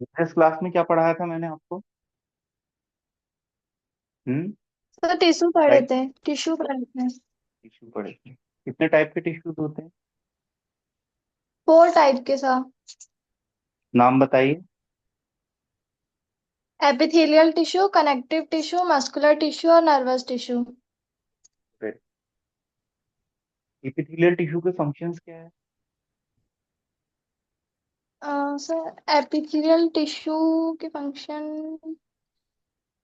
इस क्लास में क्या पढ़ाया था मैंने आपको? हम्म। सर टिश्यू पढ़े टाइप थे। टिश्यू पढ़े थे। टिश्यू पढ़े थे। कितने टाइप के टिश्यूज होते हैं? 4 टाइप के सर। नाम बताइए। Epithelial tissue, connective tissue, muscular tissue और नर्वस टिश्यू। एपिथेलियल टिश्यू के फंक्शंस क्या है? सर एपिथेलियल टिश्यू के फंक्शन,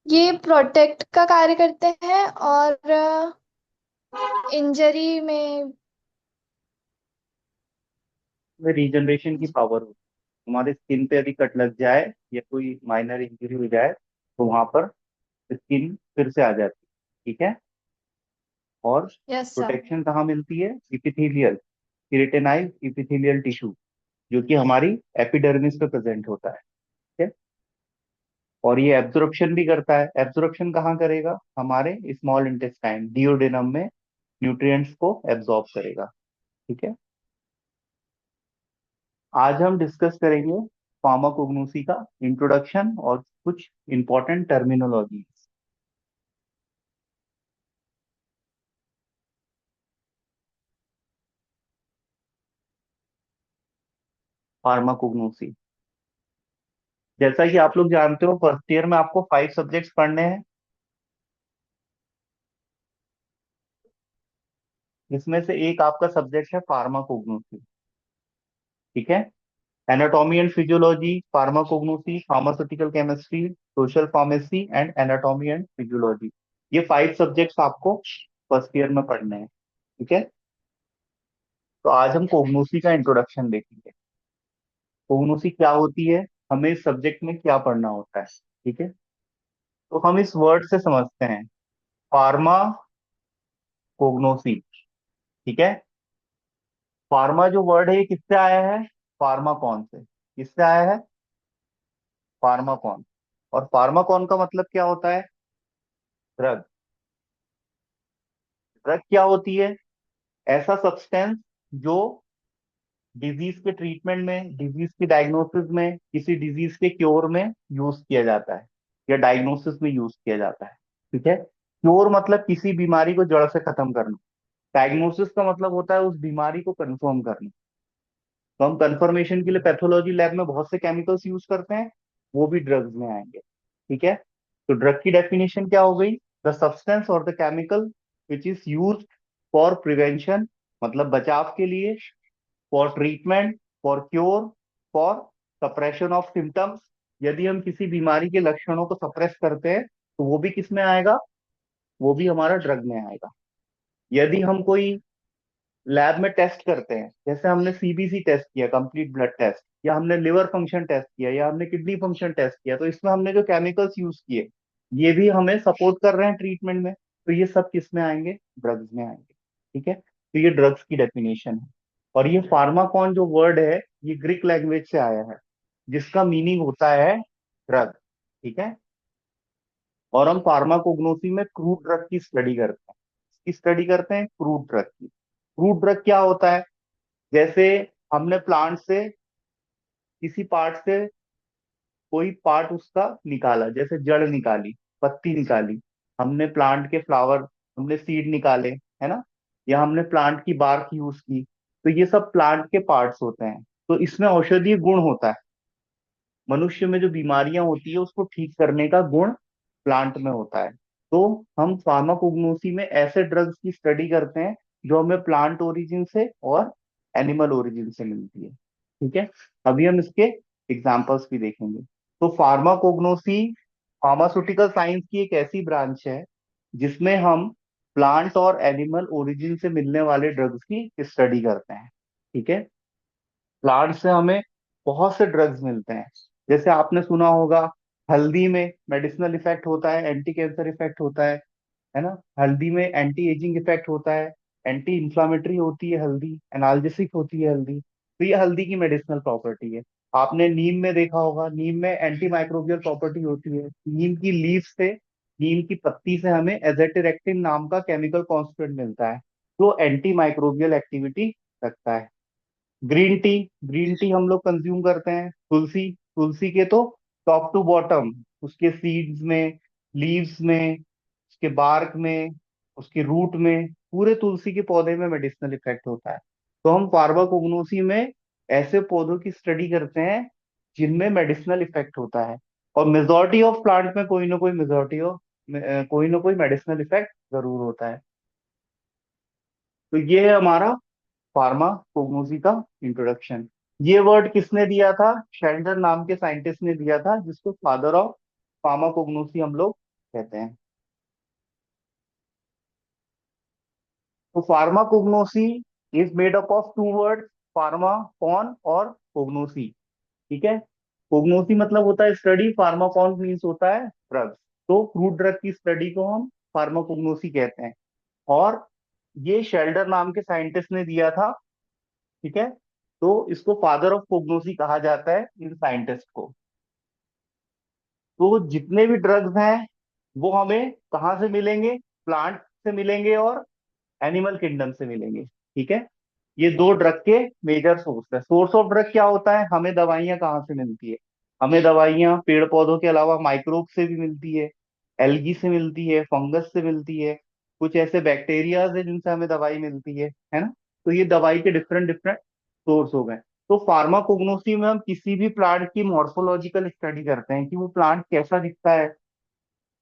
ये प्रोटेक्ट का कार्य करते हैं और इंजरी में। में रीजनरेशन की पावर होती है। हमारे स्किन पे यदि कट लग जाए या कोई माइनर इंजरी हो जाए तो वहां पर स्किन फिर से आ जाती है। ठीक है। और यस सर। प्रोटेक्शन कहाँ मिलती है? इपिथेलियल, केराटिनाइज इपिथेलियल टिश्यू, जो कि हमारी एपिडर्मिस पे प्रेजेंट होता है। ठीक है। और ये एब्जॉर्प्शन भी करता है। एब्जॉर्प्शन कहाँ करेगा? हमारे स्मॉल इंटेस्टाइन डिओडेनम में न्यूट्रिएंट्स को एब्जॉर्ब करेगा। ठीक है। आज हम डिस्कस करेंगे फार्माकोग्नोसी का इंट्रोडक्शन और कुछ इंपॉर्टेंट टर्मिनोलॉजी। फार्माकोग्नोसी, जैसा कि आप लोग जानते हो, फर्स्ट ईयर में आपको 5 सब्जेक्ट्स पढ़ने हैं। इसमें से एक आपका सब्जेक्ट है फार्माकोग्नोसी। ठीक है। Anatomy and physiology, pharmacognosy, pharmaceutical chemistry, social pharmacy and anatomy and physiology, ये 5 सब्जेक्ट्स आपको फर्स्ट ईयर में पढ़ने हैं। ठीक है। तो आज हम कोग्नोसी का इंट्रोडक्शन देखेंगे। कोग्नोसी क्या होती है, हमें इस सब्जेक्ट में क्या पढ़ना होता है। ठीक है। तो हम इस वर्ड से समझते हैं, फार्मा कोग्नोसी। ठीक है। फार्मा जो वर्ड है ये किससे आया है? फार्माकॉन से। किससे आया है? फार्माकॉन। और फार्माकॉन का मतलब क्या होता है? ड्रग। ड्रग क्या होती है? ऐसा सब्सटेंस जो डिजीज के ट्रीटमेंट में, डिजीज की डायग्नोसिस में, किसी डिजीज के क्योर में यूज किया जाता है, या डायग्नोसिस में यूज किया जाता है। ठीक है। क्योर मतलब किसी बीमारी को जड़ से खत्म करना। डायग्नोसिस का मतलब होता है उस बीमारी को कंफर्म करना। तो हम कंफर्मेशन के लिए पैथोलॉजी लैब में बहुत से केमिकल्स यूज करते हैं, वो भी ड्रग्स में आएंगे। ठीक है। तो ड्रग की डेफिनेशन क्या हो गई? द सब्सटेंस और the chemical which is use for prevention, मतलब बचाव के लिए, for treatment, for cure, for suppression of symptoms. यदि हम किसी बीमारी के लक्षणों को सप्रेस करते हैं तो वो भी किस में आएगा? वो भी हमारा ड्रग में आएगा। यदि हम कोई लैब में टेस्ट करते हैं, जैसे हमने सीबीसी टेस्ट किया, कंप्लीट ब्लड टेस्ट, या हमने लिवर फंक्शन टेस्ट किया, या हमने किडनी फंक्शन टेस्ट किया, तो इसमें हमने जो केमिकल्स यूज किए ये भी हमें सपोर्ट कर रहे हैं ट्रीटमेंट में, तो ये सब किस में आएंगे? ड्रग्स में आएंगे। ठीक है। तो ये ड्रग्स की डेफिनेशन है। और ये फार्माकॉन जो वर्ड है ये ग्रीक लैंग्वेज से आया है, जिसका मीनिंग होता है ड्रग। ठीक है। और हम फार्माकोग्नोसी में क्रूड ड्रग की स्टडी करते हैं। इसकी स्टडी करते हैं क्रूड ड्रग की। क्रूड ड्रग क्या होता है? जैसे हमने प्लांट से, किसी पार्ट से कोई पार्ट उसका निकाला, जैसे जड़ निकाली, पत्ती निकाली, हमने प्लांट के फ्लावर, हमने सीड निकाले, है ना, या हमने प्लांट की बार्क यूज की, तो ये सब प्लांट के पार्ट्स होते हैं। तो इसमें औषधीय गुण होता है। मनुष्य में जो बीमारियां होती है उसको ठीक करने का गुण प्लांट में होता है। तो हम फार्माकोग्नोसी में ऐसे ड्रग्स की स्टडी करते हैं जो हमें प्लांट ओरिजिन से और एनिमल ओरिजिन से मिलती है। ठीक है। अभी हम इसके एग्जाम्पल्स भी देखेंगे। तो फार्माकोग्नोसी फार्मास्यूटिकल साइंस की एक ऐसी ब्रांच है जिसमें हम प्लांट और एनिमल ओरिजिन से मिलने वाले ड्रग्स की स्टडी करते हैं। ठीक है। प्लांट से हमें बहुत से ड्रग्स मिलते हैं। जैसे आपने सुना होगा, हल्दी में मेडिसिनल इफेक्ट होता है, एंटी कैंसर इफेक्ट होता है ना। हल्दी में एंटी एजिंग इफेक्ट होता है, एंटी इंफ्लामेटरी होती है हल्दी, एनाल्जेसिक होती है हल्दी। तो ये हल्दी की मेडिसिनल प्रॉपर्टी है। आपने नीम में देखा होगा, नीम में एंटी माइक्रोबियल प्रॉपर्टी होती है। नीम की लीफ से, नीम की पत्ती से हमें एजेटिरेक्टिन नाम का केमिकल कॉन्स्टिट्यूएंट मिलता है जो एंटी माइक्रोबियल एक्टिविटी रखता है। ग्रीन टी, ग्रीन टी हम लोग कंज्यूम करते हैं। तुलसी, तुलसी के तो टॉप टू बॉटम, उसके सीड्स में, लीव्स में, उसके बार्क में, उसके रूट में, पूरे तुलसी के पौधे में मेडिसिनल इफेक्ट होता है। तो हम फार्माकोग्नोसी में ऐसे पौधों की स्टडी करते हैं जिनमें मेडिसिनल इफेक्ट होता है। और मेजोरिटी ऑफ प्लांट में कोई ना कोई मेडिसिनल इफेक्ट जरूर होता है। तो ये है हमारा फार्माकोग्नोसी का इंट्रोडक्शन। ये वर्ड किसने दिया था? शेल्डर नाम के साइंटिस्ट ने दिया था, जिसको फादर ऑफ फार्माकोग्नोसी हम लोग कहते हैं। तो pharmacognosy is made up of two word, pharmakon और कोग्नोसी। ठीक है। कोग्नोसी मतलब होता है स्टडी, फार्माकॉन मीन्स होता है ड्रग्स। तो फ्रूट ड्रग की स्टडी को हम फार्माकोग्नोसी कहते हैं। और ये शेल्डर नाम के साइंटिस्ट ने दिया था। ठीक है। तो इसको फादर ऑफ कोग्नोसी कहा जाता है इन साइंटिस्ट को। तो जितने भी ड्रग्स हैं वो हमें कहाँ से मिलेंगे? प्लांट से मिलेंगे और एनिमल किंगडम से मिलेंगे। ठीक है। ये दो ड्रग के मेजर सोर्स है। सोर्स ऑफ ड्रग क्या होता है? हमें दवाइयाँ कहाँ से मिलती है? हमें दवाइयाँ पेड़ पौधों के अलावा माइक्रोब से भी मिलती है, एल्गी से मिलती है, फंगस से मिलती है, कुछ ऐसे बैक्टीरियाज है जिनसे हमें दवाई मिलती है ना। तो ये दवाई के डिफरेंट डिफरेंट सोर्स हो गए। तो फार्माकोग्नोसी में हम किसी भी प्लांट की मॉर्फोलॉजिकल स्टडी करते हैं कि वो प्लांट कैसा दिखता है,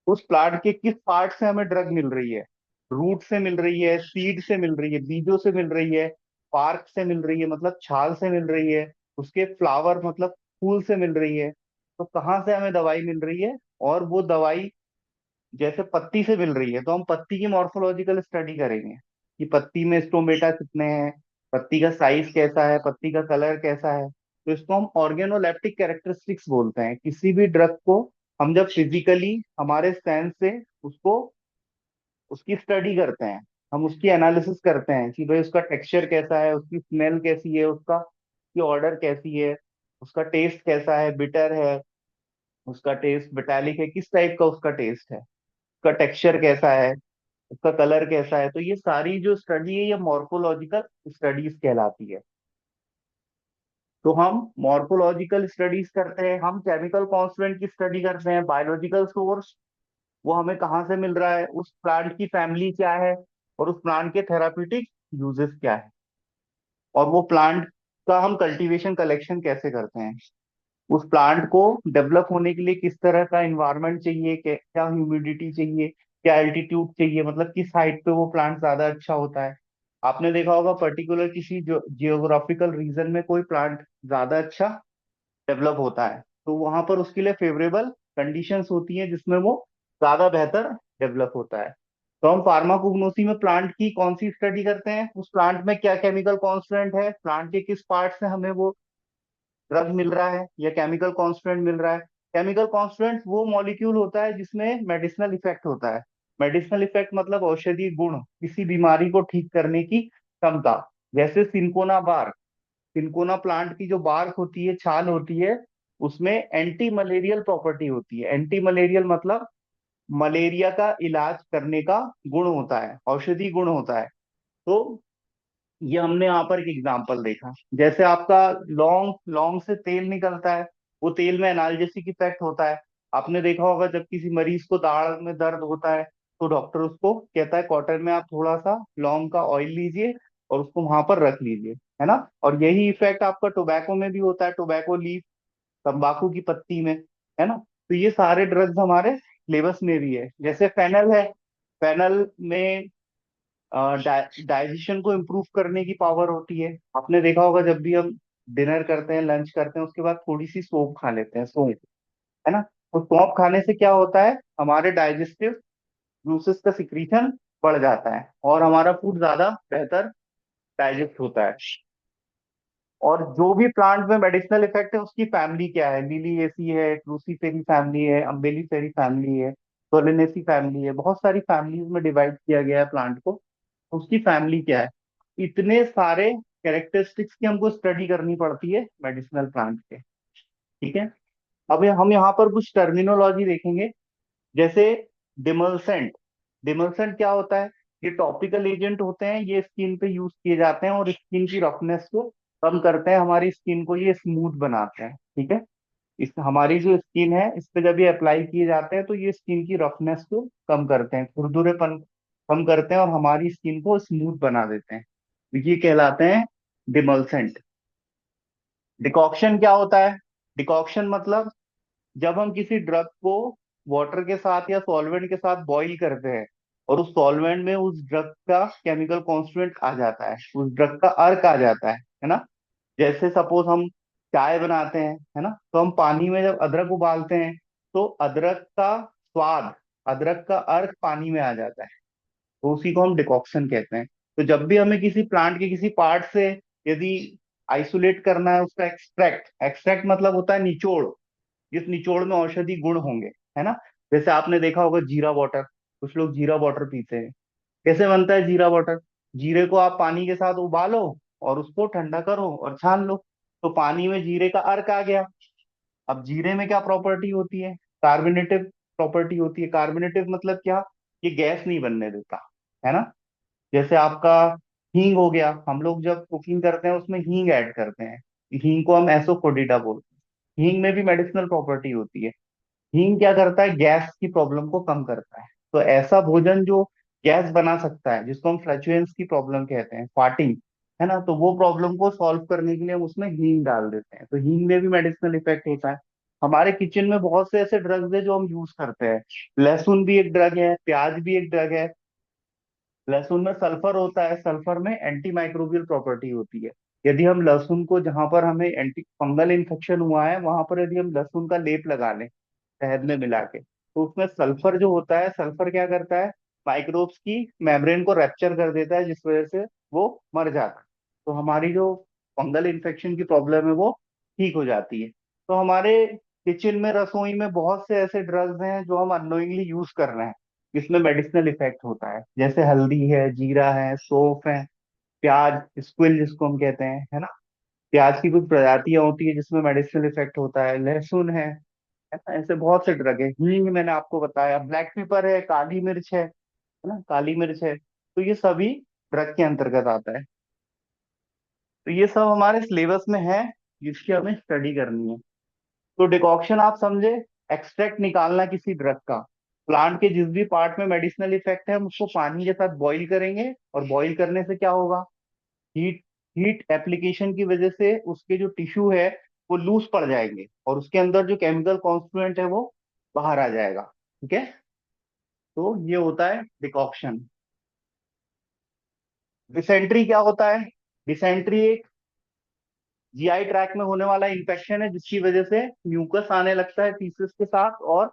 उस प्लांट के किस पार्ट से हमें ड्रग मिल रही है। रूट से मिल रही है, सीड से मिल रही है, बीजों से मिल रही है, पार्क से मिल रही है मतलब छाल से मिल रही है, उसके फ्लावर मतलब फूल से मिल रही है। तो कहाँ से हमें दवाई मिल रही है? और वो दवाई जैसे पत्ती से मिल रही है तो हम पत्ती की मॉर्फोलॉजिकल स्टडी करेंगे कि पत्ती में स्टोमेटा कितने हैं, पत्ती का साइज कैसा है, पत्ती का कलर कैसा है। तो इसको हम ऑर्गेनोलेप्टिक कैरेक्टरिस्टिक्स बोलते हैं। किसी भी ड्रग को हम जब फिजिकली हमारे सेंस से उसको उसकी स्टडी करते हैं, हम उसकी एनालिसिस करते हैं कि भाई उसका टेक्सचर कैसा है, उसकी स्मेल कैसी है, उसका की ऑर्डर कैसी है, उसका टेस्ट कैसा है, बिटर है, उसका टेस्ट बिटैलिक है, किस टाइप का उसका टेस्ट है, उसका टेक्सचर कैसा है, उसका कलर कैसा है। तो ये सारी जो स्टडी है ये मॉर्फोलॉजिकल स्टडीज कहलाती है। तो हम मॉर्फोलॉजिकल स्टडीज करते हैं, हम केमिकल कॉन्स्टेंट की स्टडी करते हैं, बायोलॉजिकल सोर्स वो हमें कहाँ से मिल रहा है, उस प्लांट की फैमिली क्या है, और उस प्लांट के थेराप्यूटिक यूजेस क्या है, और वो प्लांट का हम कल्टीवेशन कलेक्शन कैसे करते हैं। उस प्लांट को डेवलप होने के लिए किस तरह का इन्वायरमेंट चाहिए, क्या ह्यूमिडिटी चाहिए, क्या एल्टीट्यूड चाहिए, मतलब किस हाइट पे वो प्लांट ज्यादा अच्छा होता है। आपने देखा होगा पर्टिकुलर किसी जो जियोग्राफिकल रीजन में कोई प्लांट ज्यादा अच्छा डेवलप होता है तो वहां पर उसके लिए फेवरेबल कंडीशंस होती हैं जिसमें वो ज्यादा बेहतर डेवलप होता है। तो हम फार्माकोग्नोसी में प्लांट की कौन सी स्टडी करते हैं? उस प्लांट में क्या केमिकल कॉन्स्टेंट है, प्लांट के किस पार्ट से हमें वो ड्रग मिल रहा है या केमिकल कॉन्स्टेंट मिल रहा है। केमिकल कॉन्स्टेंट वो मॉलिक्यूल होता है जिसमें मेडिसिनल इफेक्ट होता है। मेडिसिनल इफेक्ट मतलब औषधीय गुण, किसी बीमारी को ठीक करने की क्षमता। जैसे सिंकोना बार्क, सिंकोना प्लांट की जो बार्क होती है, छाल होती है, उसमें एंटी मलेरियल प्रॉपर्टी होती है। एंटी मलेरियल मतलब मलेरिया का इलाज करने का गुण होता है, औषधि गुण होता है। तो ये हमने यहाँ पर एक एग्जांपल देखा। जैसे आपका लौंग, लौंग से तेल निकलता है, वो तेल में एनाल्जेसिक इफेक्ट होता है। आपने देखा होगा जब किसी मरीज को दाढ़ में दर्द होता है तो डॉक्टर उसको कहता है कॉटन में आप थोड़ा सा लौंग का ऑयल लीजिए और उसको वहां पर रख लीजिए, है ना। और यही इफेक्ट आपका टोबैको में भी होता है, टोबैको लीफ, तंबाकू की पत्ती में, है ना। तो ये सारे ड्रग्स हमारे सिलेबस में भी है। जैसे फेनल है, फेनल में डाइजेशन को इम्प्रूव करने की पावर होती है। आपने देखा होगा जब भी हम डिनर करते हैं, लंच करते हैं, उसके बाद थोड़ी सी सौंफ खा लेते हैं, सौंफ, है ना। तो सौंफ खाने से क्या होता है, हमारे डाइजेस्टिव जूसेस का सिक्रीशन बढ़ जाता है और हमारा फूड ज्यादा बेहतर डाइजेस्ट होता है। और जो भी प्लांट में मेडिसिनल इफेक्ट है उसकी फैमिली क्या है, लिलिएसी है, क्रूसीफेरी फैमिली है, अम्बेलिफेरी फैमिली है, सोलेनेसी फैमिली है, बहुत सारी फैमिलीज में डिवाइड किया गया है प्लांट को। उसकी फैमिली क्या है, इतने सारे कैरेक्टरिस्टिक्स की हमको स्टडी करनी पड़ती है मेडिसिनल प्लांट के। ठीक है। अब हम यहाँ पर कुछ टर्मिनोलॉजी देखेंगे। जैसे डिमल्सेंट, डिमल्सेंट क्या होता है? ये टॉपिकल एजेंट होते हैं, ये स्किन पे यूज किए जाते हैं और स्किन की रफनेस को कम करते हैं, हमारी स्किन को ये स्मूथ बनाते हैं। ठीक है। इस हमारी जो स्किन है इस पे जब ये अप्लाई किए जाते हैं तो ये स्किन की रफनेस को कम करते हैं, खुरदुरेपन कम करते हैं और हमारी स्किन को स्मूथ बना देते हैं। तो ये कहलाते हैं डिमल्सेंट। डिकॉक्शन क्या होता है? डिकॉक्शन मतलब जब हम किसी ड्रग को वाटर के साथ या सॉल्वेंट के साथ बॉईल करते हैं और उस सॉल्वेंट में उस ड्रग का केमिकल कॉन्स्टिट्यूएंट आ जाता है, उस ड्रग का अर्क आ जाता है ना। जैसे सपोज हम चाय बनाते हैं, है ना, तो हम पानी में जब अदरक उबालते हैं तो अदरक का स्वाद, अदरक का अर्क पानी में आ जाता है, तो उसी को हम डिकॉक्शन कहते हैं। तो जब भी हमें किसी प्लांट के किसी पार्ट से यदि आइसोलेट करना है उसका एक्सट्रैक्ट, एक्सट्रैक्ट मतलब होता है निचोड़, जिस निचोड़ में औषधि गुण होंगे, है ना। जैसे आपने देखा होगा जीरा वाटर, कुछ लोग जीरा वाटर पीते हैं। कैसे बनता है जीरा वाटर? जीरे को आप पानी के साथ उबालो और उसको ठंडा करो और छान लो, तो पानी में जीरे का अर्क आ गया। अब जीरे में क्या प्रॉपर्टी होती है? कार्बोनेटिव प्रॉपर्टी होती है। कार्बोनेटिव मतलब क्या? ये गैस नहीं बनने देता, है ना। जैसे आपका हींग हो गया, हम लोग जब कुकिंग करते हैं उसमें हींग ऐड करते हैं, हींग को हम एसोफोडिटा बोलते हैं। हींग में भी मेडिसिनल प्रॉपर्टी होती है। हींग क्या करता है? गैस की प्रॉब्लम को कम करता है। तो ऐसा भोजन जो गैस बना सकता है, जिसको हम फ्लैचुएंस की प्रॉब्लम कहते हैं, फार्टिंग, है ना, तो वो प्रॉब्लम को सॉल्व करने के लिए हम उसमें हींग डाल देते हैं। तो हींग में भी मेडिसिनल इफेक्ट होता है। हमारे किचन में बहुत से ऐसे ड्रग्स है जो हम यूज करते हैं। लहसुन भी एक ड्रग है, प्याज भी एक ड्रग है। लहसुन में सल्फर होता है, सल्फर में एंटी माइक्रोबियल प्रॉपर्टी होती है। यदि हम लहसुन को, जहां पर हमें एंटी फंगल इन्फेक्शन हुआ है वहां पर यदि हम लहसुन का लेप लगा लें शहद में मिला के, तो उसमें सल्फर जो होता है, सल्फर क्या करता है? माइक्रोब्स की मेम्ब्रेन को रैप्चर कर देता है, जिस वजह से वो मर जाता है। तो हमारी जो फंगल इन्फेक्शन की प्रॉब्लम है वो ठीक हो जाती है। तो हमारे किचन में, रसोई में बहुत से ऐसे ड्रग्स हैं जो हम अननोइंगली यूज कर रहे हैं, जिसमें मेडिसिनल इफेक्ट होता है। जैसे हल्दी है, जीरा है, सौंफ है, प्याज, स्क्विल जिसको हम कहते हैं, है ना। प्याज की कुछ प्रजातियां होती है जिसमें मेडिसिनल इफेक्ट होता है, लहसुन है ना, ऐसे बहुत से ड्रग है। हींग मैंने आपको बताया, ब्लैक पेपर है, काली मिर्च है ना, काली मिर्च है, तो ये सभी ड्रग के अंतर्गत आता है। तो ये सब हमारे सिलेबस में है, जिसकी हमें स्टडी करनी है। तो डिकॉक्शन आप समझे, एक्सट्रैक्ट निकालना किसी ड्रग का, प्लांट के जिस भी पार्ट में मेडिसिनल इफेक्ट है हम उसको पानी के साथ बॉईल करेंगे, और बॉईल करने से क्या होगा? हीट, हीट एप्लीकेशन की वजह से उसके जो टिश्यू है वो लूज पड़ जाएंगे और उसके अंदर जो केमिकल कॉन्स्टिट्यूएंट है वो बाहर आ जाएगा। ठीक है, तो ये होता है डिकॉक्शन। डिसेंट्री क्या होता है? डिसेंट्री एक जीआई ट्रैक में होने वाला इन्फेक्शन है, जिसकी वजह से म्यूकस आने लगता है फीसेस के साथ, और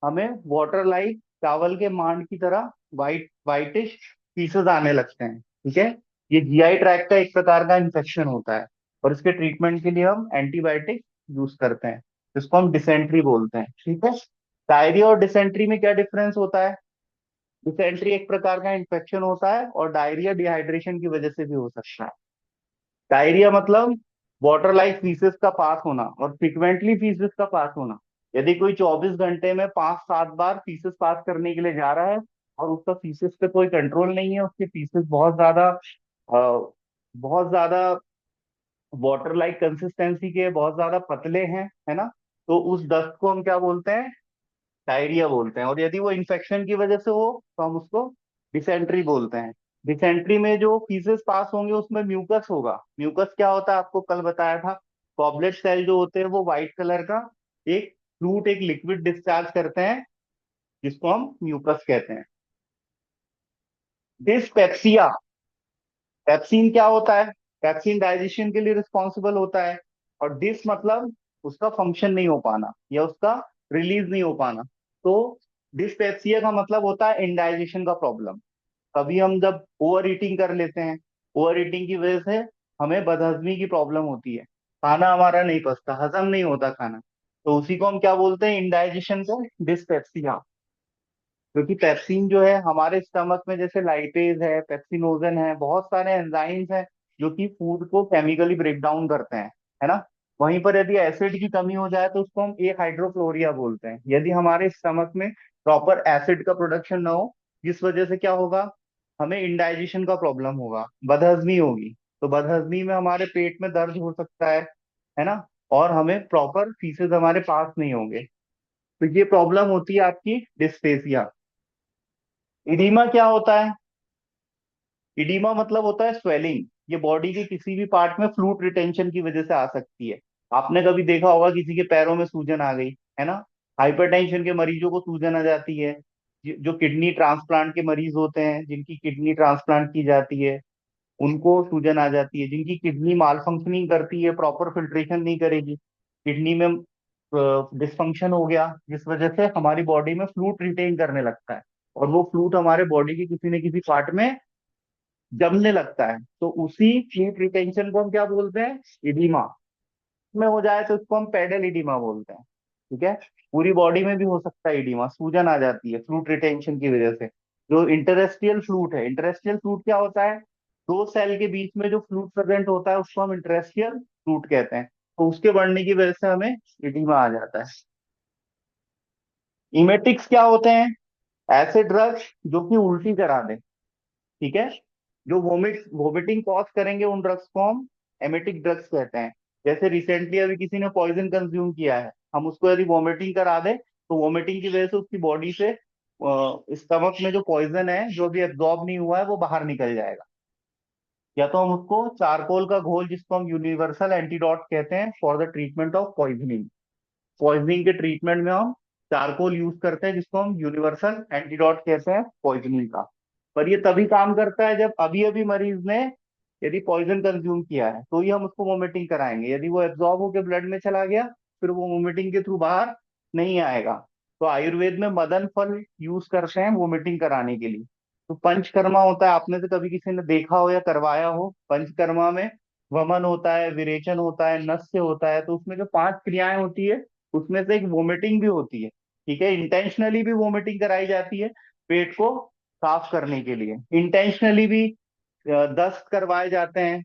हमें वाटर लाइक चावल के मांड की तरह वाइटिश पीसेस आने लगते हैं। ठीक है, ये जीआई ट्रैक का एक प्रकार का इन्फेक्शन होता है, और इसके ट्रीटमेंट के लिए हम एंटीबायोटिक यूज करते हैं, जिसको हम डिसेंट्री बोलते हैं। ठीक है, डायरिया और डिसेंट्री में क्या डिफरेंस होता है? डिसेंट्री एक प्रकार का इन्फेक्शन होता है और डायरिया डिहाइड्रेशन की वजह से भी हो सकता है। डायरिया मतलब वाटर लाइक फीसेस का पास होना, और फ्रिक्वेंटली फीसेस का पास होना। यदि कोई 24 घंटे में 5-7 बार फीसेस पास करने के लिए जा रहा है और उसका फीसेस पे कोई कंट्रोल नहीं है, उसके फीसेस बहुत ज्यादा वाटर लाइक कंसिस्टेंसी के, बहुत ज्यादा पतले हैं, है ना, तो उस दस्त को हम क्या बोलते हैं? डायरिया बोलते हैं। और यदि वो इन्फेक्शन की वजह से हो तो हम उसको डिसेंट्री बोलते हैं। डिसेंट्री में जो फीसेस पास होंगे उसमें म्यूकस होगा। म्यूकस क्या होता है आपको कल बताया था, गॉबलेट सेल जो होते हैं वो व्हाइट कलर का एक फ्लूट, एक लिक्विड डिस्चार्ज करते हैं, जिसको हम म्यूकस कहते हैं। डिस्पेप्सिया, पेप्सिन क्या होता है? पेप्सिन डाइजेशन के लिए रिस्पॉन्सिबल होता है, और डिस मतलब उसका फंक्शन नहीं हो पाना या उसका रिलीज नहीं हो पाना। तो डिस्पेप्सिया का मतलब होता है इनडाइजेशन का प्रॉब्लम। कभी हम जब ओवर ईटिंग कर लेते हैं, ओवर ईटिंग की वजह से हमें बदहजमी की प्रॉब्लम होती है, खाना हमारा नहीं पचता, हजम नहीं होता खाना, तो उसी को हम क्या बोलते हैं? इंडाइजेशन को डिस्पेप्सिया। क्योंकि पेप्सिन जो है हमारे स्टमक में, जैसे लाइपेज है, पेप्सिनोजन है, बहुत सारे एंजाइम्स हैं जो कि फूड को केमिकली ब्रेक डाउन करते हैं, है ना। वहीं पर यदि एसिड की कमी हो जाए तो उसको हम ए हाइड्रोक्लोरिया बोलते हैं। यदि हमारे स्टमक में प्रॉपर एसिड का प्रोडक्शन ना हो, जिस वजह से क्या होगा? हमें इंडाइजेशन का प्रॉब्लम होगा, बदहजमी होगी। तो बदहजमी में हमारे पेट में दर्द हो सकता है ना। और हमें प्रॉपर फीसेस हमारे पास नहीं होंगे। तो ये प्रॉब्लम होती है आपकी डिस्पेसिया। इडीमा क्या होता है? इडीमा मतलब होता है स्वेलिंग। ये बॉडी के किसी भी पार्ट में फ्लूइड रिटेंशन की वजह से आ सकती है। आपने कभी देखा होगा किसी के पैरों में सूजन आ गई, है ना? हाइपरटेंशन के मरीजों को सूजन आ जाती है। जो किडनी ट्रांसप्लांट के मरीज होते हैं, जिनकी किडनी ट्रांसप्लांट की जाती है, उनको सूजन आ जाती है। जिनकी किडनी माल फंक्शनिंग करती है, प्रॉपर फिल्ट्रेशन नहीं करेगी, किडनी में डिस्फंक्शन हो गया, जिस वजह से हमारी बॉडी में फ्लूइड रिटेन करने लगता है, और वो फ्लूइड हमारे बॉडी के किसी न किसी पार्ट में जमने लगता है। तो उसी फ्लूइड रिटेंशन को हम क्या बोलते हैं? इडीमा। में हो जाए तो इसको हम पेडल इडीमा बोलते हैं। ठीक है? पूरी बॉडी में भी हो सकता है इडीमा, सूजन आ जाती है फ्लूइड रिटेंशन की वजह से। जो इंटरस्टियल फ्लूइड है, इंटरस्टियल फ्लूइड क्या होता है? दो सेल के बीच में जो फ्लूइड प्रेजेंट होता है उसको हम इंटरस्टियल फ्लूइड कहते हैं। तो उसके बढ़ने की वजह से हमें इडीमा आ जाता है। इमेटिक्स क्या होते हैं? ऐसे ड्रग्स जो कि उल्टी करा दें। ठीक है? जो वोमिटिंग कॉज करेंगे, उन ड्रग्स को हम एमेटिक ड्रग्स कहते हैं। जैसे रिसेंटली अभी किसी ने पॉइजन कंज्यूम किया है, हम उसको यदि वोमिटिंग करा दें, तो वोमिटिंग की वजह से उसकी बॉडी से स्टमक में जो पॉइजन है, जो भी एब्जॉर्ब नहीं हुआ है, वो बाहर निकल जाएगा। या तो हम उसको चारकोल का घोल, जिसको हम यूनिवर्सल एंटीडोट कहते हैं for the treatment of poisoning, poisoning के ट्रीटमेंट में हम चारकोल यूज करते हैं, जिसको हम यूनिवर्सल एंटीडोट कहते हैं पॉइजनिंग का। पर ये तभी काम करता है जब अभी अभी मरीज ने यदि पॉइजन कंज्यूम किया है, तो ही हम उसको वोमिटिंग कराएंगे। यदि वो एब्जॉर्ब होकर ब्लड में चला गया, फिर वो वोमिटिंग के थ्रू बाहर नहीं आएगा। तो आयुर्वेद में मदन फल यूज करते हैं वोमिटिंग कराने के लिए। तो पंचकर्मा होता है, आपने से कभी किसी ने देखा हो या करवाया हो। पंचकर्मा में वमन होता है, विरेचन होता है, नस्य होता है। तो उसमें जो पांच क्रियाएं होती है, उसमें से एक वोमिटिंग भी होती है। ठीक है? इंटेंशनली भी वोमिटिंग कराई जाती है पेट को साफ करने के लिए। इंटेंशनली भी दस्त करवाए जाते हैं।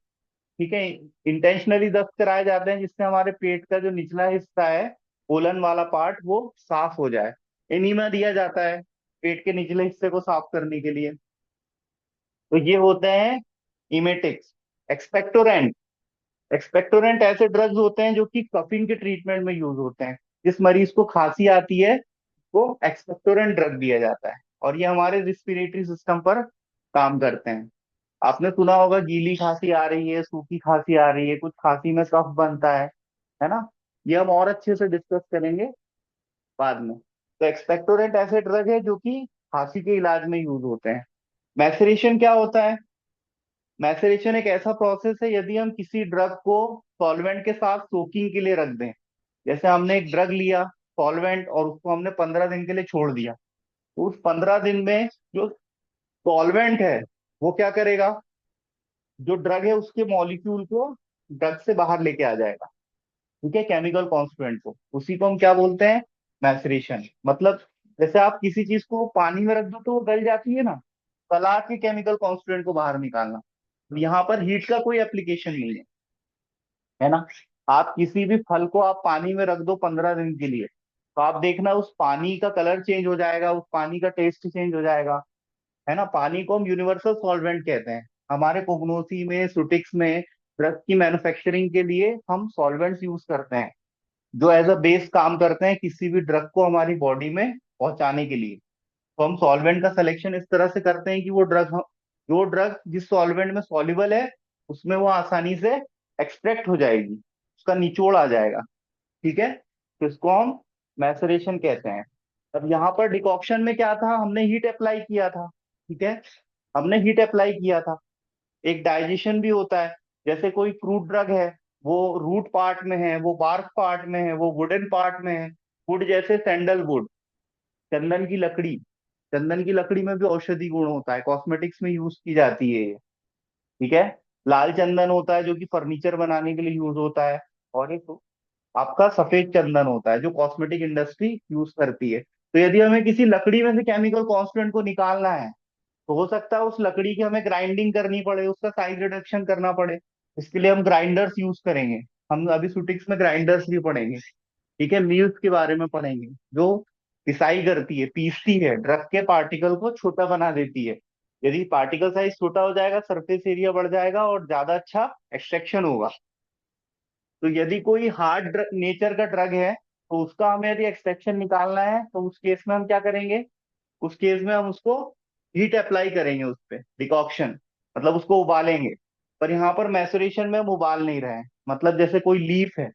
ठीक है? इंटेंशनली दस्त कराए जाते हैं, जिससे हमारे पेट का जो निचला हिस्सा है, कोलन वाला पार्ट, वो साफ हो जाए। एनीमा दिया जाता है पेट के निचले हिस्से को साफ करने के लिए। तो ये होते हैं इमेटिक्स। एक्सपेक्टोरेंट, एक्सपेक्टोरेंट ऐसे ड्रग्स होते हैं जो कि कफिंग के ट्रीटमेंट में यूज होते हैं। जिस मरीज को खांसी आती है, वो एक्सपेक्टोरेंट ड्रग दिया जाता है, और ये हमारे रिस्पिरेटरी सिस्टम पर काम करते हैं। आपने सुना होगा गीली खांसी आ रही है, सूखी खांसी आ रही है, कुछ खांसी में कफ बनता है ना? ये हम और अच्छे से डिस्कस करेंगे बाद में। तो एक्सपेक्टोरेंट ऐसे ड्रग है जो कि खांसी के इलाज में यूज होते हैं। मैसेरेशन क्या होता है? मैसेरेशन एक ऐसा प्रोसेस है, यदि हम किसी ड्रग को सॉल्वेंट के साथ सोकिंग के लिए रख दें। जैसे हमने एक ड्रग लिया सॉल्वेंट, और उसको हमने 15 दिन के लिए छोड़ दिया। तो उस 15 दिन में जो सॉल्वेंट है, वो क्या करेगा? जो ड्रग है उसके मॉलिक्यूल को ड्रग से बाहर लेके आ जाएगा। ठीक है? केमिकल कॉन्स्टिट्यूएंट को, उसी को हम क्या बोलते हैं? मैसरेशन। मतलब जैसे आप किसी चीज को पानी में रख दो तो वो गल जाती है ना, गला के केमिकल कॉन्स्टिट्यूएंट को बाहर निकालना। यहाँ पर हीट का कोई एप्लीकेशन नहीं है ना? आप किसी भी फल को आप पानी में रख दो 15 दिन के लिए, तो आप देखना उस पानी का कलर चेंज हो जाएगा, उस पानी का टेस्ट चेंज हो जाएगा। है ना? पानी को हम यूनिवर्सल सॉल्वेंट कहते हैं। हमारे कोगनोसी में, सुटिक्स में, ड्रग की मैन्युफैक्चरिंग के लिए हम सॉल्वेंट्स यूज करते हैं, जो एज अ बेस काम करते हैं किसी भी ड्रग को हमारी बॉडी में पहुंचाने के लिए। तो हम सॉल्वेंट का सिलेक्शन इस तरह से करते हैं कि जो ड्रग जिस सॉल्वेंट में सॉल्युबल है, उसमें वो आसानी से एक्सट्रैक्ट हो जाएगी, उसका निचोड़ आ जाएगा। ठीक है? तो इसको हम मैसरेशन कहते हैं। अब यहाँ पर डिकॉक्शन में क्या था? हमने हीट अप्लाई किया था। ठीक है? हमने हीट अप्लाई किया था। एक डाइजेशन भी होता है। जैसे कोई फ्रूट ड्रग है, वो रूट पार्ट में है, वो बार्क पार्ट में है, वो वुडन पार्ट में है। वुड जैसे सैंडलवुड, चंदन की लकड़ी। चंदन की लकड़ी में भी औषधि गुण होता है, कॉस्मेटिक्स में यूज की जाती है ये। ठीक है? लाल चंदन होता है जो कि फर्नीचर बनाने के लिए यूज होता है। और एक आपका सफेद चंदन होता है जो कॉस्मेटिक इंडस्ट्री यूज करती है। तो यदि हमें किसी लकड़ी में से केमिकल कॉन्स्टिट्यूएंट को निकालना है, तो हो सकता है उस लकड़ी की हमें ग्राइंडिंग करनी पड़े, उसका साइज रिडक्शन करना पड़े। इसके लिए हम ग्राइंडर्स यूज करेंगे। हम अभी सुटिक्स में ग्राइंडर्स भी पढ़ेंगे। ठीक है? मिल्स के बारे में पढ़ेंगे, जो पिसाई करती है, पीसती है, ड्रग के पार्टिकल को छोटा बना देती है। यदि पार्टिकल साइज छोटा हो जाएगा, सरफेस एरिया बढ़ जाएगा और ज्यादा अच्छा एक्सट्रैक्शन होगा। तो यदि कोई हार्ड नेचर का ड्रग है, तो उसका हमें यदि एक्सट्रैक्शन निकालना है, तो उस केस में हम क्या करेंगे? उस केस में हम उसको हीट अप्लाई करेंगे उस पे, डिकॉक्शन, मतलब उसको उबालेंगे। पर यहाँ पर मैसुरेशन में हम उबाल नहीं रहे हैं। मतलब जैसे कोई लीफ है,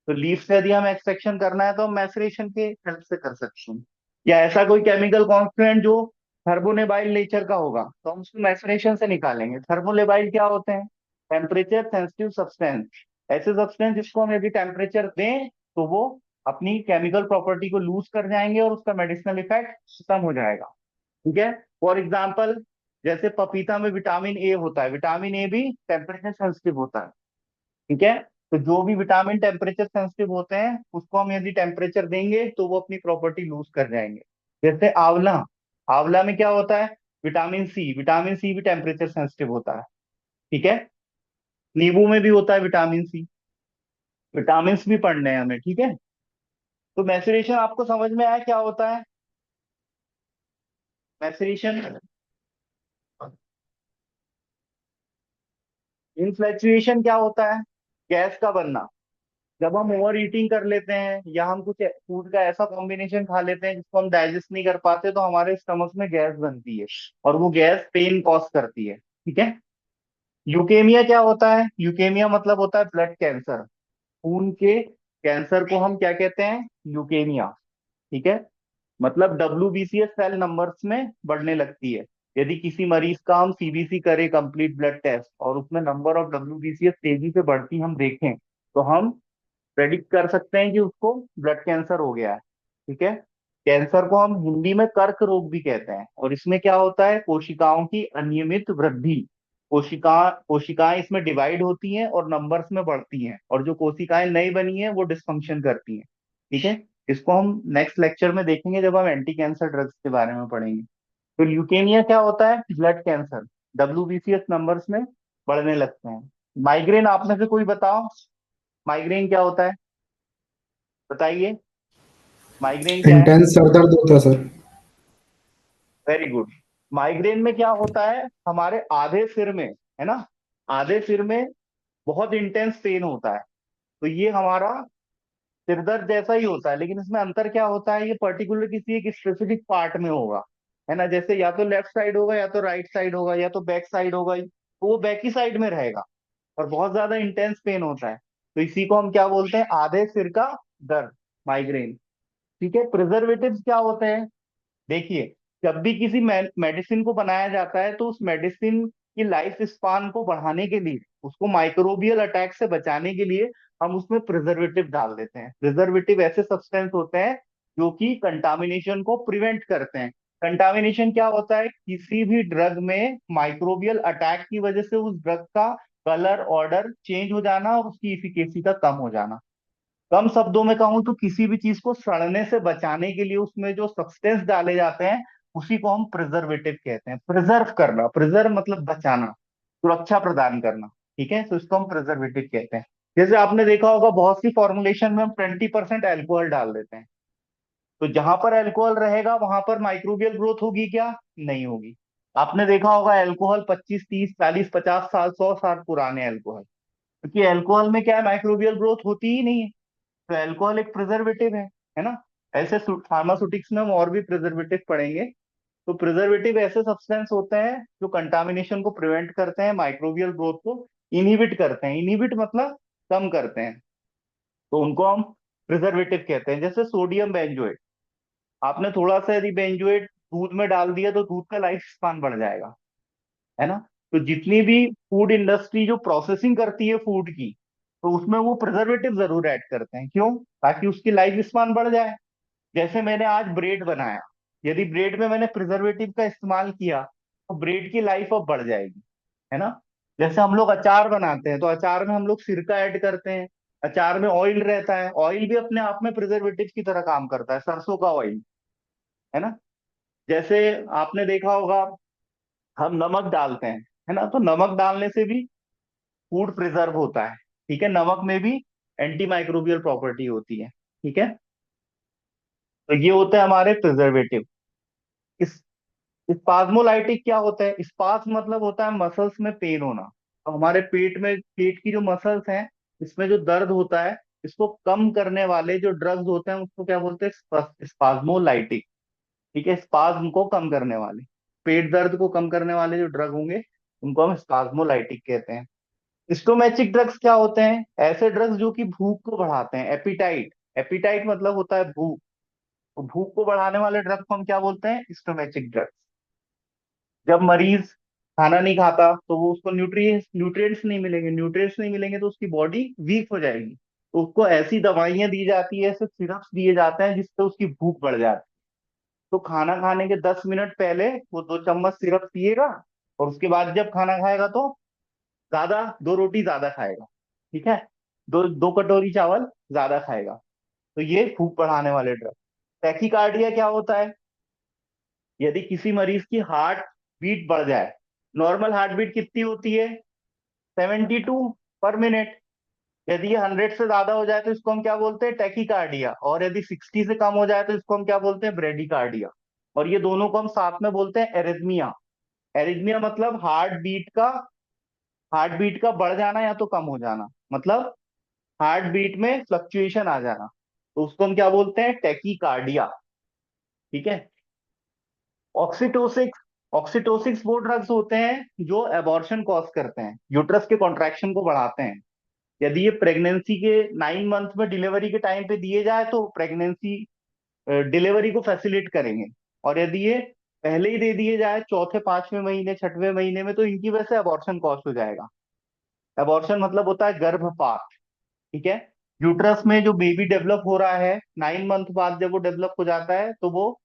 तो लीफ से यदि हम एक्सट्रैक्शन करना है तो हम मैसुरेशन के हेल्प से कर सकते हैं। या ऐसा कोई केमिकल कॉन्स्टिट्यूएंट जो थर्मोनेबाइल नेचर का होगा, तो हम उसको मैसुरेशन से निकालेंगे। थर्मोनेबाइल क्या होते हैं? Temperature sensitive substance. ऐसे सब्सटेंस जिसको हम यदि टेम्परेचर दें, तो वो अपनी केमिकल प्रॉपर्टी को लूज कर जाएंगे और उसका मेडिसिनल इफेक्ट खत्म हो जाएगा। ठीक है। फॉर एग्जाम्पल, जैसे पपीता में विटामिन ए होता है, विटामिन ए भी टेम्परेचर सेंसिटिव होता है। ठीक है। तो जो भी विटामिन टेम्परेचर सेंसिटिव होते हैं, उसको हम यदि टेम्परेचर देंगे तो वो अपनी प्रॉपर्टी लूज कर जाएंगे। जैसे आंवला, आंवला में क्या होता है? विटामिन सी, विटामिन सी भी टेम्परेचर सेंसिटिव होता है। ठीक है। नींबू में भी होता है विटामिन सी। विटामिन भी पढ़ने हैं हमें, ठीक है। तो मैसेरेशन आपको समझ में आया क्या होता है? मैसेरेशन, इन्फ्लैचुएशन क्या होता है? गैस का बनना। जब हम ओवर ईटिंग कर लेते हैं या हम कुछ फूड का ऐसा कॉम्बिनेशन खा लेते हैं जिसको हम डाइजेस्ट नहीं कर पाते, तो हमारे स्टमक में गैस बनती है, और वो गैस पेन कॉज करती है। ठीक है। ल्यूकेमिया क्या होता है? ल्यूकेमिया मतलब होता है ब्लड कैंसर। खून के कैंसर को हम क्या कहते हैं? ल्यूकेमिया। ठीक है। मतलब WBCS सेल नंबर्स में बढ़ने लगती है। यदि किसी मरीज का हम CBC करें, कंप्लीट ब्लड टेस्ट, और उसमें नंबर ऑफ WBCS तेजी से बढ़ती हम देखें, तो हम प्रेडिक्ट कर सकते हैं कि उसको ब्लड कैंसर हो गया है। ठीक है। कैंसर को हम हिंदी में कर्क रोग भी कहते हैं, और इसमें क्या होता है? कोशिकाओं की अनियमित वृद्धि। कोशिकाएं इसमें डिवाइड होती हैं और नंबर्स में बढ़ती हैं, और जो कोशिकाएं नई बनी हैं वो डिस्फंक्शन करती हैं। ठीक है। इसको हम नेक्स्ट लेक्चर में देखेंगे जब हम एंटी कैंसर ड्रग्स के बारे में पढ़ेंगे। तो ल्यूकेमिया क्या होता है? Blood cancer. WBCS नंबर्स में बढ़ने लगते हैं। माइग्रेन आप में से कोई बताओ, माइग्रेन क्या होता है? बताइए, माइग्रेन क्या है? इंटेंस सर दर्द होता है सर। Very good. माइग्रेन में क्या होता है? हमारे आधे सिर में, है ना, आधे सिर में बहुत इंटेंस पेन होता है। तो ये हमारा सिर दर्द जैसा ही होता है, लेकिन इसमें अंतर क्या होता है? ये पर्टिकुलर किसी एक स्पेसिफिक पार्ट में होगा, है ना। जैसे या तो लेफ्ट साइड होगा, या तो राइट साइड होगा, या तो बैक साइड होगा, तो वो बैक ही साइड में रहेगा, और बहुत ज्यादा इंटेंस पेन होता है। तो इसी को हम क्या बोलते हैं? आधे सिर का दर्द, माइग्रेन। ठीक है। प्रिजर्वेटिव्स क्या होते हैं? देखिए, जब भी किसी मेडिसिन को बनाया जाता है, तो उस मेडिसिन की लाइफ स्पान को बढ़ाने के लिए, उसको माइक्रोबियल अटैक से बचाने के लिए, हम उसमें प्रिजर्वेटिव डाल देते हैं। प्रिजर्वेटिव ऐसे सब्सटेंस होते हैं जो कि कंटामिनेशन को प्रिवेंट करते हैं। कंटामिनेशन क्या होता है? किसी भी ड्रग में माइक्रोबियल अटैक की वजह से उस ड्रग का कलर ऑर्डर चेंज हो जाना और उसकी इफिकेसी का कम हो जाना। कम शब्दों में कहूं तो किसी भी चीज को सड़ने से बचाने के लिए उसमें जो सब्सटेंस डाले जाते हैं, उसी को हम प्रिजर्वेटिव कहते हैं। प्रिजर्व करना, प्रिजर्व मतलब बचाना, सुरक्षा प्रदान करना। ठीक है। तो इसको हम प्रिजर्वेटिव कहते हैं। जैसे आपने देखा होगा, बहुत सी फॉर्मुलेशन में हम 20% अल्कोहल डाल देते हैं। तो जहां पर अल्कोहल रहेगा वहां पर माइक्रोबियल ग्रोथ होगी क्या? नहीं होगी। आपने देखा होगा अल्कोहल 25 30 40 50 साल, 100 साल पुराने अल्कोहल, क्योंकि अल्कोहल में क्या है? माइक्रोबियल ग्रोथ होती ही नहीं है। तो अल्कोहल एक प्रिजर्वेटिव है ना। ऐसे फार्मास्यूटिक्स में हम और भी प्रिजर्वेटिव पढ़ेंगे। तो प्रिजर्वेटिव ऐसे सब्सटेंस होते हैं जो कंटामिनेशन को प्रिवेंट करते हैं, माइक्रोबियल ग्रोथ को इनहिबिट करते हैं। इनहिबिट मतलब कम करते हैं, तो उनको हम प्रिजर्वेटिव कहते हैं। जैसे सोडियम बेंजोएट, आपने थोड़ा सा यदि बेंजोएट दूध में डाल दिया, तो दूध का लाइफ स्पान बढ़ जाएगा, है ना। तो जितनी भी फूड इंडस्ट्री जो प्रोसेसिंग करती है फूड की, तो उसमें वो प्रिजर्वेटिव जरूर ऐड करते हैं। क्यों? ताकि उसकी लाइफ स्पान बढ़ जाए। जैसे मैंने आज ब्रेड बनाया, यदि ब्रेड में मैंने प्रिजर्वेटिव का इस्तेमाल किया, तो ब्रेड की लाइफ अब बढ़ जाएगी, है ना। जैसे हम लोग अचार बनाते हैं, तो अचार में हम लोग सिरका ऐड करते हैं। अचार में ऑयल रहता है, ऑयल भी अपने आप में प्रिजर्वेटिव की तरह काम करता है, सरसों का ऑयल, है ना। जैसे आपने देखा होगा, हम नमक डालते हैं, है ना, तो नमक डालने से भी फूड प्रिजर्व होता है। ठीक है। नमक में भी एंटी माइक्रोबियल प्रॉपर्टी होती है। ठीक है। तो ये होते हैं हमारे प्रिजर्वेटिव। इस स्पाज्मोलाइटिक क्या होता है? स्पाज्म मतलब होता है मसल्स में पेन होना। तो हमारे पेट में, पेट की जो मसल्स हैं, इसमें जो दर्द होता है इसको कम करने वाले जो ड्रग्स होते हैं उसको क्या बोलते हैं, स्पाज्मोलाइटिक। ठीक है, स्पाज्म को कम करने वाले, पेट दर्द को कम करने वाले जो ड्रग होंगे उनको हम स्पाज्मोलाइटिक कहते हैं। स्टोमैचिक ड्रग्स क्या होते हैं? ऐसे ड्रग्स जो कि भूख को बढ़ाते हैं, एपिटाइट। एपिटाइट मतलब होता है भूख। तो भूख को बढ़ाने वाले ड्रग को हम क्या बोलते हैं? स्टोमैचिक ड्रग्स। जब मरीज खाना नहीं खाता तो वो उसको न्यूट्रिएंट्स नहीं मिलेंगे, न्यूट्रिएंट्स नहीं मिलेंगे तो उसकी बॉडी वीक हो जाएगी। तो उसको ऐसी दवाइयां दी जाती है, ऐसे सिरप्स दिए जाते हैं जिससे उसकी भूख बढ़ जाती है। तो खाना खाने के 10 मिनट पहले वो 2 चम्मच सिरप पिएगा, और उसके बाद जब खाना खाएगा तो ज्यादा, 2 रोटी ज्यादा खाएगा। ठीक है, दो दो कटोरी चावल ज्यादा खाएगा। तो ये भूख बढ़ाने वाले ड्रग। टैकीकार्डिया क्या होता है? यदि किसी मरीज की हार्ट बीट बढ़ जाए। नॉर्मल हार्ट बीट कितनी होती है? 72 पर मिनट। यदि ये 100 से ज्यादा हो जाए तो इसको हम क्या बोलते हैं? टैकीकार्डिया। और यदि 60 से कम हो जाए तो इसको हम क्या बोलते हैं? ब्रेडिकार्डिया। और ये दोनों को हम साथ में बोलते हैं एरिथमिया। एरिथमिया मतलब हार्ट बीट का बढ़ जाना या तो कम हो जाना, मतलब हार्ट बीट में फ्लक्चुएशन आ जाना। तो उसको हम क्या बोलते हैं? टैकीकार्डिया। ठीक है। ऑक्सीटोसिक्स। ऑक्सीटोसिक्स वो ड्रग्स होते हैं जो एबॉर्शन कॉज करते हैं, यूट्रस के कॉन्ट्रैक्शन को बढ़ाते हैं। यदि ये प्रेगनेंसी के 9 मंथ में डिलीवरी के टाइम पे दिए जाए तो प्रेगनेंसी डिलीवरी को फैसिलिटेट करेंगे। और यदि ये पहले ही दे दिए जाए, चौथे पांचवें महीने छठवें महीने में, तो इनकी वजह से अबॉर्शन कॉज हो जाएगा। अबॉर्शन मतलब होता है गर्भपात। ठीक है। यूट्रस में जो बेबी डेवलप हो रहा है 9 मंथ बाद, जब वो डेवलप हो जाता है तो वो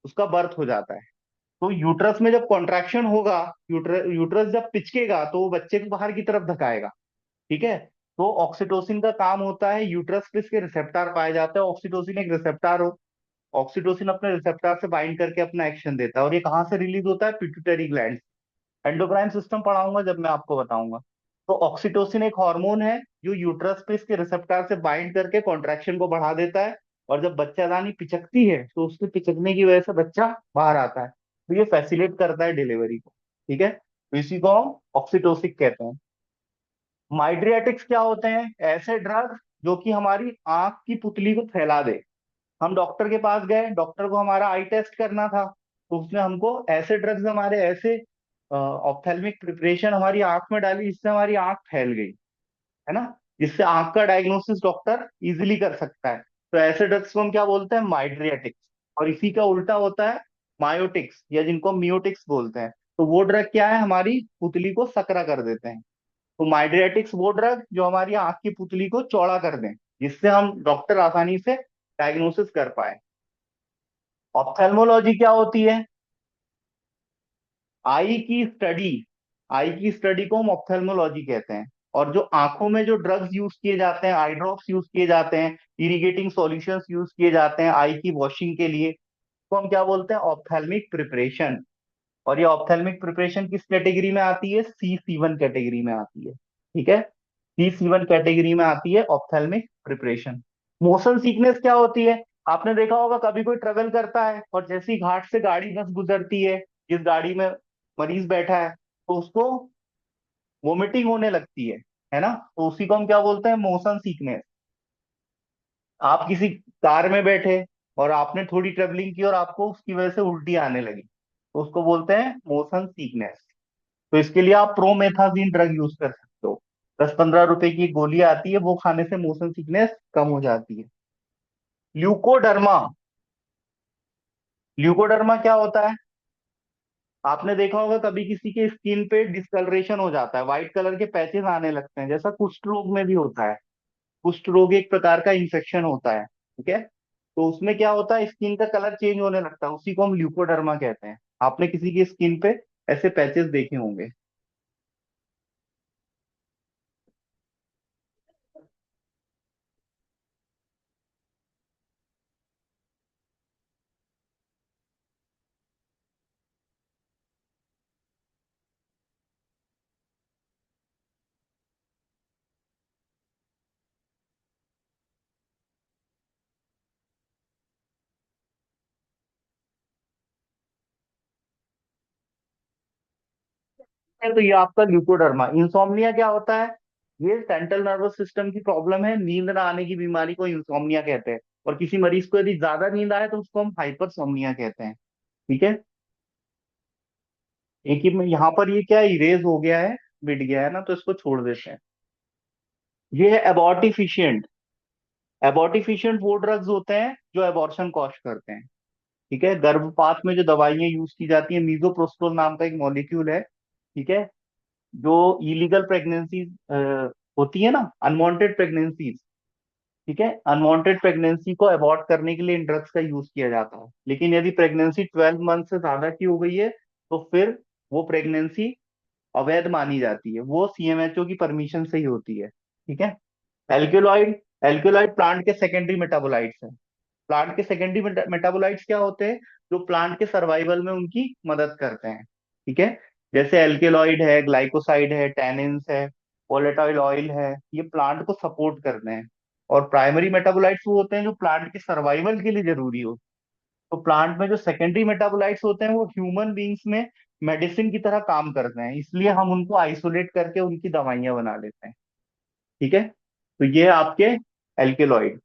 उसका बर्थ हो जाता है। तो यूट्रस में जब कॉन्ट्रैक्शन होगा, यूट्रस जब पिचकेगा तो वो बच्चे को बाहर की तरफ धकाएगा। ठीक है। तो ऑक्सीटोसिन का काम होता है, यूट्रस पे इसके रिसेप्टर पाए जाते हैं। ऑक्सीटोसिन एक रिसेप्टर हो। ऑक्सीटोसिन अपने रिसेप्टर से बाइंड करके अपना एक्शन देता है। और ये कहाँ से रिलीज होता है? Pituitary gland. एंडोक्राइन सिस्टम पढ़ाऊंगा जब मैं आपको बताऊंगा। तो ऑक्सीटोसिन एक हार्मोन है जो यूट्रस पे इसके रिसेप्टर से बाइंड करके कॉन्ट्रैक्शन को बढ़ा देता है। और जब बच्चादानी पिचकती है तो उसके पिचकने की वजह से बच्चा बाहर आता है। तो ये फैसिलिटेट करता है डिलीवरी को। ठीक है, तो इसी को हम ऑक्सीटोसिक कहते हैं। माइड्रियाटिक्स क्या होते हैं? ऐसे ड्रग जो कि हमारी आंख की पुतली को फैला दे। हम डॉक्टर के पास गए, डॉक्टर को हमारा आई टेस्ट करना था, तो उसने हमको ऐसे ड्रग्स, हमारे ऐसे ऑप्थेल्मिक प्रिपरेशन हमारी आंख में डाली जिससे हमारी आंख फैल गई, है ना, जिससे आंख का डायग्नोसिस डॉक्टर इजीली कर सकता है। तो ऐसे ड्रग्स को हम क्या बोलते हैं? माइड्रियाटिक्स। और इसी का उल्टा होता है मायोटिक्स, या जिनको मियोटिक्स बोलते हैं। तो वो ड्रग क्या है? हमारी पुतली को सकरा कर देते हैं। तो माइड्रियाटिक्स वो ड्रग जो हमारी आंख की पुतली को चौड़ा कर दें, जिससे हम डॉक्टर आसानी से डायग्नोसिस कर पाए। ऑप्थेल्मोलॉजी क्या होती है? आई की स्टडी। आई की स्टडी को हम ऑप्थेल्मोलॉजी कहते हैं। और जो आंखों में जो ड्रग्स यूज किए जाते हैं, आई ड्रॉप्स यूज किए जाते हैं, इरिगेटिंग सॉल्यूशंस यूज किए जाते हैं आई की वॉशिंग के लिए, तो हम क्या बोलते हैं? Ophthalmic preparation. और ये ऑप्थेल्मिक प्रिपरेशन किस कैटेगरी में आती है? C7 कैटेगरी में आती है। ठीक है, C7 कैटेगरी में आती है ऑप्थेल्मिक प्रिपरेशन। मोशन सिकनेस क्या होती है? आपने देखा होगा कभी कोई ट्रेवल करता है और जैसे ही घाट से गाड़ी बस गुजरती है, जिस गाड़ी में मरीज बैठा है, तो उसको वोमिटिंग होने लगती है ना, तो उसी को हम क्या बोलते हैं? Motion sickness. आप किसी कार में बैठे और आपने थोड़ी ट्रेवलिंग की और आपको उसकी वजह से उल्टी आने लगी, तो उसको बोलते हैं मोशन सिकनेस। तो इसके लिए आप प्रोमेथाजीन ड्रग यूज कर सकते हो। 10-15 रुपए की एक गोली आती है, वो खाने से मोशन सिकनेस कम हो जाती है। ल्यूकोडर्मा। ल्यूकोडर्मा क्या होता है? आपने देखा होगा कभी किसी के स्किन पे डिस्कलरेशन हो जाता है, व्हाइट कलर के पैचेस आने लगते हैं, जैसा कुष्ठ रोग में भी होता है। कुष्ठ रोग एक प्रकार का इंफेक्शन होता है। ठीक है, तो उसमें क्या होता है? स्किन का कलर चेंज होने लगता है, उसी को हम ल्यूकोडर्मा कहते हैं। आपने किसी की स्किन पे ऐसे पैचेस देखे होंगे। तो ये आपका ल्यूकोडर्मा। इंसोम्निया क्या होता है? ये सेंट्रल नर्वस सिस्टम की प्रॉब्लम है, नींद ना आने की बीमारी को इंसोम्निया कहते हैं। और किसी मरीज को यदि ज्यादा नींद आए तो उसको हम हाइपरसोम्निया कहते हैं। ठीक है। एक ही में यहाँ पर ये क्या इरेज हो गया है, मिट गया है ना, तो इसको छोड़ देते हैं। ये है एबॉर्टिफिशिएंट। एबॉर्टिफिशिएंट वो ड्रग्स होते हैं जो एबॉर्शन कॉज करते हैं। ठीक है। गर्भपात में जो दवाइयां यूज की जाती है, मीजोप्रोस्टोल नाम का एक मॉलिक्यूल है। ठीक है। जो इलीगल प्रेगनेंसी होती है ना, अनवांटेड प्रेगनेंसीज। ठीक है। अनवांटेड प्रेगनेंसी को अबॉर्ट करने के लिए इन ड्रग्स का यूज किया जाता है। लेकिन यदि प्रेगनेंसी 12 मंथ से ज्यादा की हो गई है तो फिर वो प्रेगनेंसी अवैध मानी जाती है, वो सीएमएचओ की परमिशन से ही होती है। ठीक है। एल्केलॉइड। एल्केलॉइड प्लांट के सेकेंडरी मेटाबोलाइट्स हैं। प्लांट के सेकेंडरी मेटाबोलाइट्स क्या होते हैं? जो प्लांट के सर्वाइवल में उनकी मदद करते हैं। ठीक है। जैसे एल्केलॉइड है, ग्लाइकोसाइड है, टैनिन्स है, वोलेटाइल ऑयल है, ये प्लांट को सपोर्ट करते हैं। और प्राइमरी मेटाबोलाइट्स वो होते हैं जो प्लांट के सर्वाइवल के लिए जरूरी हो। तो प्लांट में जो सेकेंडरी मेटाबोलाइट्स होते हैं वो ह्यूमन बींग्स में मेडिसिन की तरह काम करते हैं, इसलिए हम उनको आइसोलेट करके उनकी दवाइयां बना लेते हैं। ठीक है। तो ये है आपके एल्केलॉइड।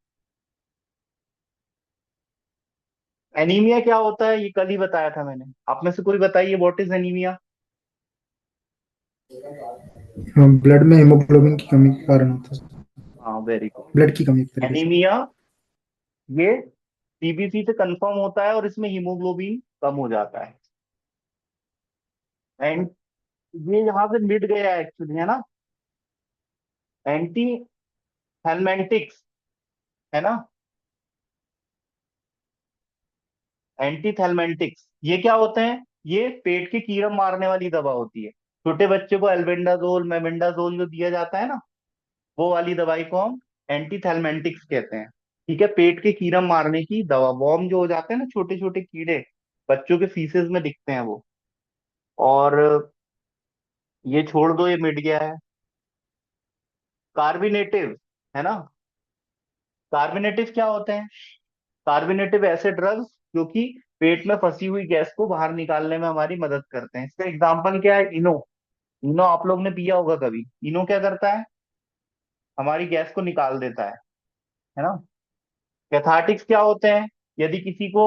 एनीमिया क्या होता है ये कल ही बताया था मैंने। आप में से कोई बताइए, व्हाट इज एनीमिया? ब्लड में हीमोग्लोबिन की कमी के कारण होता है। हाँ, वेरी गुड। ब्लड की कमी एक तरीके से। एनीमिया ये सीबीसी से कंफर्म होता है और इसमें हीमोग्लोबिन कम हो जाता है। एंड ये यहाँ से मिट गया है एक्चुअली, है ना। एंटी हेलमेंटिक्स, है ना। एंटी थेलमेंटिक्स ये क्या होते हैं? ये पेट के कीड़ा मारने वाली दवा होती है। छोटे बच्चे को एल्बेंडाजोल मेबेंडाजोल जो दिया जाता है ना, वो वाली दवाई को हम एंटी थेलमेंटिक्स कहते हैं। ठीक है। पेट के कीड़ा मारने की दवा, वॉर्म जो हो जाते हैं ना, छोटे छोटे कीड़े, बच्चों के फीसेस में दिखते हैं वो। और ये छोड़ दो, ये मिट गया है। कार्बिनेटिव, है ना। कार्बिनेटिव क्या होते हैं? कार्बिनेटिव ऐसे ड्रग्स जो कि पेट में फंसी हुई गैस को बाहर निकालने में हमारी मदद करते हैं। इसका एग्जांपल क्या है? इनो। इनो आप लोग ने पिया होगा कभी। इनो क्या करता है? हमारी गैस को निकाल देता है ना। कैथार्टिक्स क्या होते हैं? यदि किसी को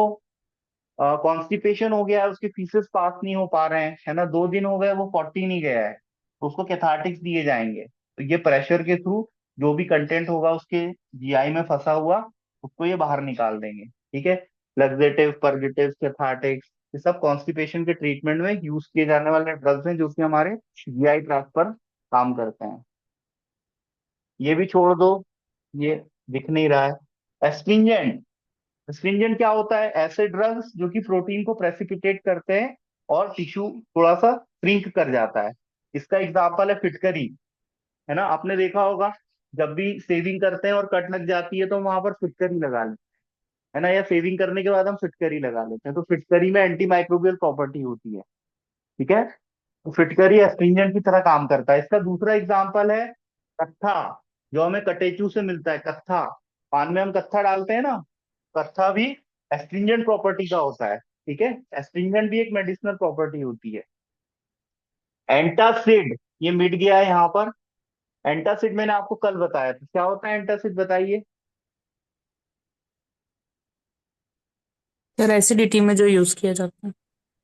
कॉन्स्टिपेशन हो गया है, उसके फीसेस पास नहीं हो पा रहे हैं, है ना, 2 दिन हो गए वो पॉटी नहीं गया है, तो उसको कैथार्टिक्स दिए जाएंगे। तो ये प्रेशर के थ्रू जो भी कंटेंट होगा उसके जीआई में फंसा हुआ, उसको ये बाहर निकाल देंगे। ठीक है। लग्जेटिव, पर्गेटिव, कैथार्टिक्स, ये सब कॉन्स्टिपेशन के ट्रीटमेंट में यूज किए जाने वाले ड्रग्स हैं जो कि हमारे जीआई ट्रैक्ट पर काम करते हैं। ये भी छोड़ दो, ये दिख नहीं रहा है। एस्ट्रिंजेंट। स्ट्रिंजेंट क्या होता है? ऐसे ड्रग्स जो कि प्रोटीन को प्रेसिपिटेट करते हैं और टिश्यू थोड़ा सा श्रिंक कर जाता है। इसका एग्जांपल है फिटकरी, है ना। आपने देखा होगा, जब भी सेविंग करते हैं और कट लग जाती है तो हम वहां पर फिटकरी लगा लेते हैं, है ना, या सेविंग करने के बाद हम फिटकरी लगा लेते हैं। तो फिटकरी में एंटी माइक्रोबियल प्रॉपर्टी होती है। ठीक है। तो फिटकरी एस्ट्रिंजेंट की तरह काम करता है। इसका दूसरा एग्जाम्पल है कत्था, जो हमें कटेचू से मिलता है। कत्था, पान में हम कत्था डालते हैं ना, कत्था भी एस्ट्रिंजेंट प्रॉपर्टी का होता है। ठीक है। एस्ट्रिंजेंट भी एक मेडिसिनल प्रॉपर्टी होती है। एंटासिड, ये मिट गया है यहाँ पर। एंटासिड मैंने आपको कल बताया था, क्या होता है एंटासिड बताइए। सर एसिडिटी में जो यूज किया जाता है।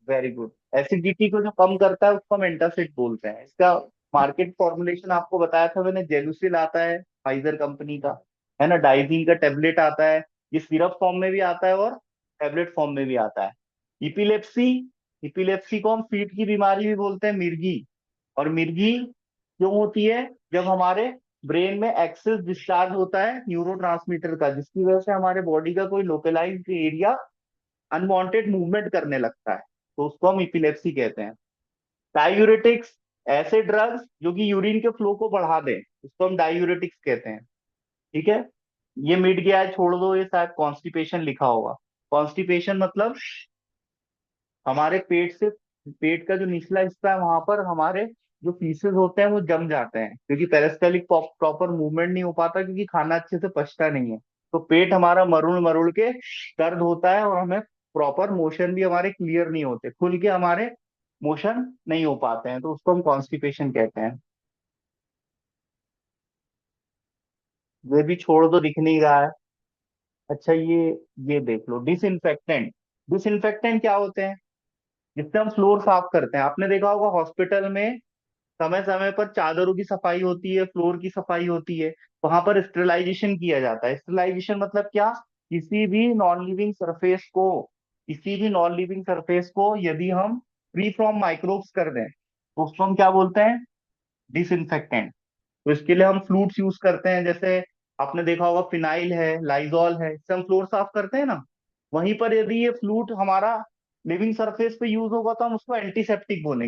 Very good. एसिडिटी को जो कम करता है उसको हम एंटासिड बोलते हैं। इसका मार्केट फॉर्मुलेशन आपको बताया था मैंने, जेलुसिल आता है फाइजर कंपनी का, है ना। डाइजीन का टेबलेट आता है, ये सिरप फॉर्म में भी आता है और टेबलेट फॉर्म में भी आता है। इपिलेप्सी, इपिलेप्सी को हम फीट की बीमारी भी बोलते हैं, मिर्गी। और मिर्गी क्यों होती है? जब हमारे ब्रेन में एक्सेस डिस्चार्ज होता है न्यूरोट्रांसमीटर का, जिसकी वजह से हमारे बॉडी का कोई लोकलाइज्ड एरिया अनवांटेड मूवमेंट करने लगता है, तो उसको हम इपिलेप्सी कहते हैं। डायूरेटिक्स, ऐसे ड्रग्स जो कि यूरिन के फ्लो को बढ़ा दें, उसको हम डायूरेटिक्स कहते हैं। ठीक है। ये मिट गया है, छोड़ दो, ये शायद कॉन्स्टिपेशन लिखा होगा। कॉन्स्टिपेशन मतलब हमारे पेट से, पेट का जो निचला हिस्सा है वहां पर हमारे जो पीसेस होते हैं वो जम जाते हैं, क्योंकि पेरिस्टलिक प्रॉपर मूवमेंट नहीं हो पाता, क्योंकि खाना अच्छे से पचता नहीं है। तो पेट हमारा मरुड़ मरुड़ के दर्द होता है और हमें प्रॉपर मोशन भी हमारे क्लियर नहीं होते, खुल के हमारे मोशन नहीं हो पाते हैं, तो उसको हम कॉन्स्टिपेशन कहते हैं। ये भी छोड़ दो, दिख नहीं रहा है। अच्छा, ये देख लो, डिसइंफेक्टेंट। डिसइंफेक्टेंट क्या होते हैं? जिससे हम फ्लोर साफ करते हैं। आपने देखा होगा हॉस्पिटल में समय समय पर चादरों की सफाई होती है, फ्लोर की सफाई होती है। वहां पर स्टेरिलाइजेशन किया जाता है। स्टेरिलाइजेशन मतलब क्या? किसी भी नॉन लिविंग सरफेस को किसी भी नॉन लिविंग सरफेस को यदि हम फ्री फ्रॉम माइक्रोब्स कर दें तो उसको हम क्या बोलते हैं? डिसइंफेक्टेंट। तो इसके लिए हम फ्लूट्स यूज करते हैं, जैसे आपने देखा होगा फिनाइल है, लाइजॉल है, इससे हम फ्लोर साफ करते हैं ना। वहीं पर यदि ये फ्लूट हमारा लिविंग सरफेस पे यूज होगा तो हम उसको एंटीसेप्टिक बोलेंगे।